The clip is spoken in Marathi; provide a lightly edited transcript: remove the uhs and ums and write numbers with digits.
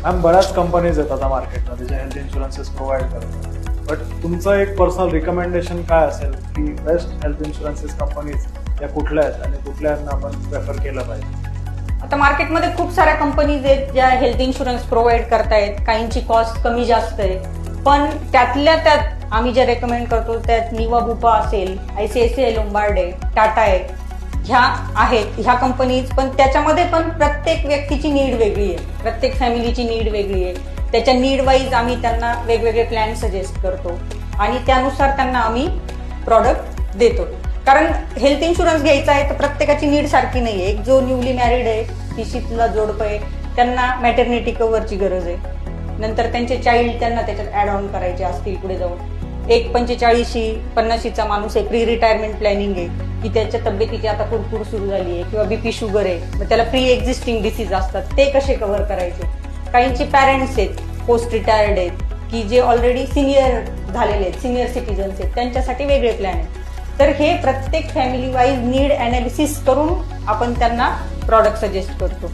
मॅम बऱ्याच कंपनीज आहेत आता मार्केटमध्ये जे हेल्थ इन्शुरन्सेस प्रोव्हाइड करतात, बट तुमचं एक पर्सनल रिकमेंडेशन काय असेल की बेस्ट हेल्थ इन्शुरन्सेस कंपनीज या कुठल्या आहेत आणि कुठल्यांना आपण प्रेफर केलं पाहिजे? आता मार्केटमध्ये खूप साऱ्या कंपनीज आहेत ज्या हेल्थ इन्शुरन्स प्रोव्हाइड करतायत. काहींची कॉस्ट कमी जास्त आहे, पण त्यातल्या त्यात आम्ही जे रेकमेंड करतो त्यात निवा बुपा असेल, ICICI लोंबार्ड आहे, टाटा आहे, ह्या आहेत ह्या कंपनीज. पण त्याच्यामध्ये पण प्रत्येक व्यक्तीची नीड वेगळी आहे, प्रत्येक फॅमिलीची नीड वेगळी आहे. त्याच्या नीड वाईज आम्ही त्यांना वेगवेगळे प्लॅन सजेस्ट करतो आणि त्यानुसार त्यांना आम्ही प्रॉडक्ट देतो. कारण हेल्थ इन्शुरन्स घ्यायचा आहे तर प्रत्येकाची नीड सारखी नाहीये. एक जो न्यूली मॅरिड आहे, तिशीतला जोडपं आहे, त्यांना मॅटर्निटी कव्हरची गरज आहे. नंतर त्यांचे चाइल्ड त्यांना त्याच्यात ऍड ऑन करायचे असतील पुढे जाऊन. एक 45-50चा माणूस आहे, प्री रिटायरमेंट प्लॅनिंग आहे की त्याच्या तब्येतीची आता कुरकुर सुरू झाली आहे किंवा BP शुगर आहे, मग त्याला प्री एक्झिस्टिंग डिसीज असतात, ते कसे कव्हर करायचे. काहींची पॅरेंट्स आहेत, पोस्ट रिटायर्ड आहेत की जे ऑलरेडी सिनियर झालेले आहेत, सिनियर सिटीजन्स आहेत, त्यांच्यासाठी वेगळे प्लॅन आहेत. तर हे प्रत्येक फॅमिली वाईज नीड अनालिसिस करून आपण त्यांना प्रॉडक्ट सजेस्ट करतो.